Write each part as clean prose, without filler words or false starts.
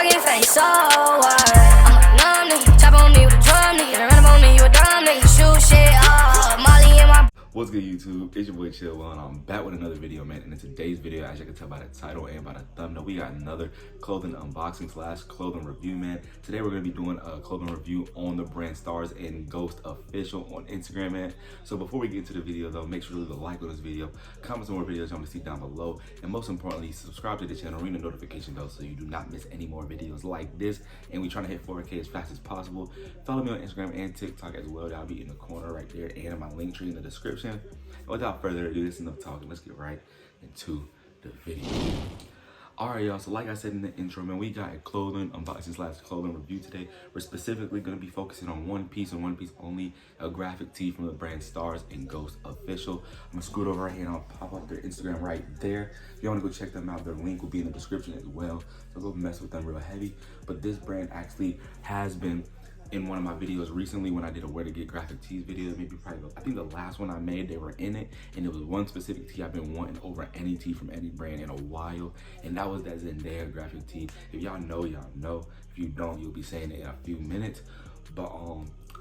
fucking face, so what? I'm a numb nigga, chop on me with a drum nigga, run up on me, you a dumb nigga, shoot shit up, Molly in my. What's good, YouTube? It's your boy Chill, and I'm back with another video, man. And in today's video, as you can tell by the title and by the thumbnail, we got another clothing unboxing / clothing review, man. Today we're gonna be doing a clothing review on the brand Starsandghostsofficial on Instagram, man. So before we get into the video, though, make sure to leave a like on this video, comment some more videos you want to see down below, and most importantly, subscribe to the channel, ring the notification bell so you do not miss any more videos like this. And we're trying to hit 4K as fast as possible. Follow me on Instagram and TikTok as well. That'll be in the corner right there, and in my link tree in the description. Without further ado, this is enough talking. Let's get right into the video. Alright, y'all, so like I said in the intro, man, we got a clothing unboxing / clothing review today. We're specifically going to be focusing on one piece and one piece only, a graphic tee from the brand Starsandghostsofficial. I'm going to scoot over right here and I'll pop up their Instagram right there. If you want to go check them out, their link will be in the description as well. So go mess with them real heavy. But this brand actually has been in one of my videos recently when I did a where to get graphic tees video. Maybe probably, I think the last one I made, they were in it, and it was one specific tee I've been wanting over any tee from any brand in a while, and that was that Zendaya graphic tee. If y'all know, y'all know. If you don't, you'll be saying it in a few minutes. But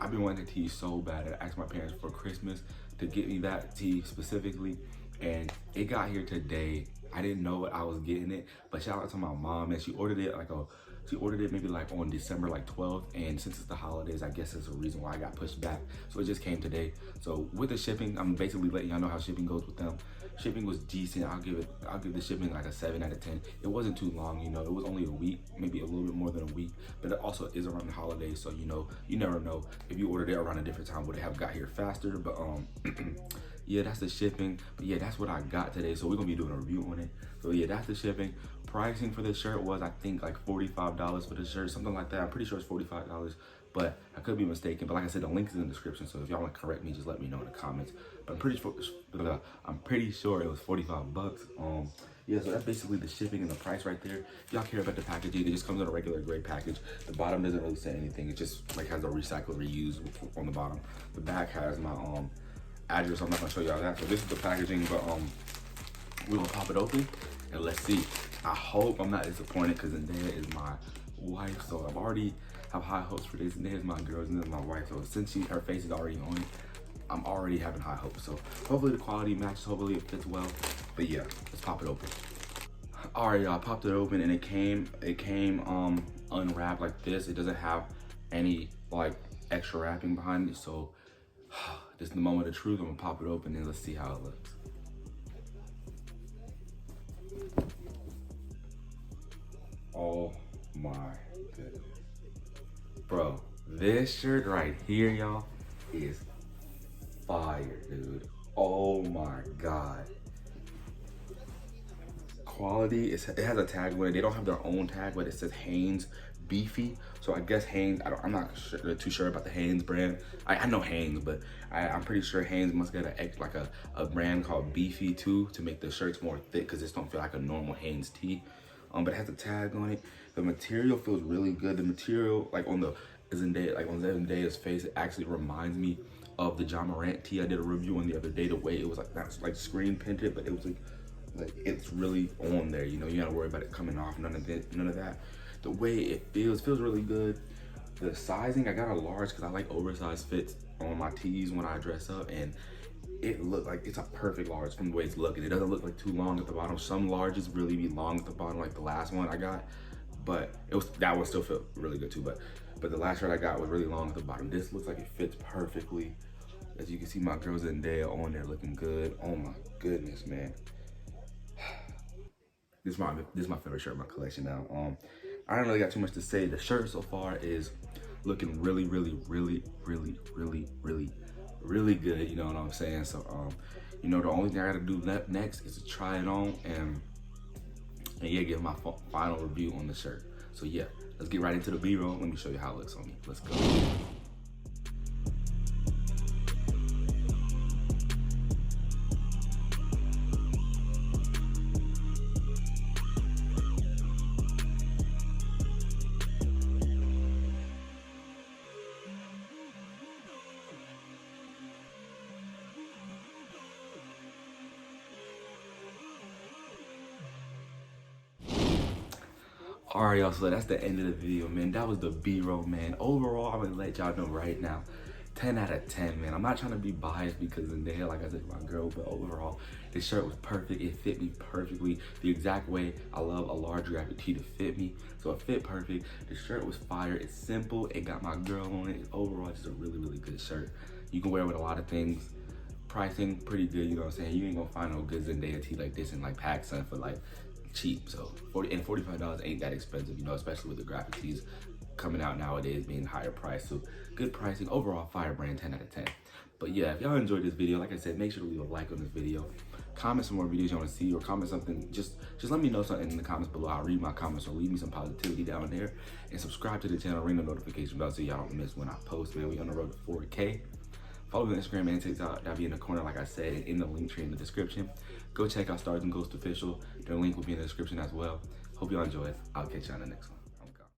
I've been wanting the tee so bad. I asked my parents for Christmas to get me that tee specifically, and it got here today. I didn't know I was getting it, but shout out to my mom, and she ordered it maybe like on December 12th, and since it's the holidays, I guess that's the reason why I got pushed back. So it just came today. So with the shipping, I'm basically letting y'all know how shipping goes with them. Shipping was decent. I'll give the shipping like a 7 out of 10. It wasn't too long, you know. It was only a week, maybe a little bit more than a week, but it also is around the holidays, so you know, you never know. If you ordered it around a different time, would it have got here faster? But yeah, that's the shipping. But yeah, that's what I got today. So we're gonna be doing a review on it. So yeah, that's the shipping. Pricing for this shirt was, I think, like $45 for the shirt, something like that. I'm pretty sure it's $45, but I could be mistaken. But like I said, the link is in the description, so if y'all want to correct me, just let me know in the comments. But I'm pretty sure it was 45 bucks. Yeah, so that's basically the shipping and the price right there. If y'all care about the packaging, it just comes in a regular gray package. The bottom doesn't really say anything. It just like has a recycle reuse on the bottom. The back has my address. I'm not gonna show y'all that. So this is the packaging, but we're gonna pop it open and let's see. I hope I'm not disappointed because Zendaya is my wife, so I've already have high hopes for this. Zendaya is my girl, and this is my wife, so since her face is already on it, I'm already having high hopes. So hopefully the quality matches, hopefully it fits well. But yeah, let's pop it open. All right, y'all, popped it open, and it came unwrapped like this. It doesn't have any like extra wrapping behind it, so this is the moment of truth. I'm gonna pop it open and let's see how it looks. Oh my goodness. Bro, this shirt right here, y'all, is fire, dude. Oh my God. Quality, it has a tag with it. They don't have their own tag, but it says Hanes Beefy. So I guess Hanes, I'm not too sure about the Hanes brand. I know Hanes, but I'm pretty sure Hanes must get a brand called Beefy too to make the shirts more thick, because this don't feel like a normal Hanes tee. But it has a tag on it. The material feels really good. The material, like on Zendaya's face, it actually reminds me of the John Morant tee I did a review on the other day. The way it was like, that's like screen printed, but it was like it's really on there. You know, you gotta worry about it coming off. None of that. The way it feels really good. The sizing, I got a large because I like oversized fits on my tees when I dress up, and it looked like it's a perfect large from the way it's looking. It doesn't look like too long at the bottom. Some larges really be long at the bottom, like the last one I got, but that one still felt really good too. But the last shirt I got was really long at the bottom. This looks like it fits perfectly. As you can see, my girl Zendaya on there looking good. Oh my goodness, man. This is my favorite shirt in my collection now. I don't really got too much to say. The shirt so far is looking really good, you know what I'm saying? So you know, the only thing I gotta do next is to try it on and yeah, give my final review on the shirt. So yeah, let's get right into the B-roll. Let me show you how it looks on me. Let's go. Alright, y'all, so that's the end of the video, man. That was the B-roll, man. Overall, I'm gonna let y'all know right now, 10 out of 10, man. I'm not trying to be biased because Zendaya, like I said, my girl, but overall, this shirt was perfect. It fit me perfectly, the exact way I love a large graphic tee to fit me. So it fit perfect. The shirt was fire. It's simple. It got my girl on it. Overall, just a really, really good shirt. You can wear it with a lot of things. Pricing, pretty good, you know what I'm saying? You ain't gonna find no good Zendaya tee like this in like PacSun for like cheap. So $45 ain't that expensive, you know, especially with the graphic tees coming out nowadays being higher price. So good pricing. Overall, fire brand, 10 out of 10. But yeah, if y'all enjoyed this video, like I said, make sure to leave a like on this video. Comment some more videos you want to see, or comment something. Just let me know something in the comments below. I'll read my comments, or leave me some positivity down there. And subscribe to the channel, ring the notification bell so y'all don't miss when I post, man. We on the road to 4K. Follow me on Instagram and TikTok. That'll be in the corner, like I said, in the link tree in the description. Go check out Starsandghostsofficial. Their link will be in the description as well. Hope y'all enjoy it. I'll catch y'all in the next one.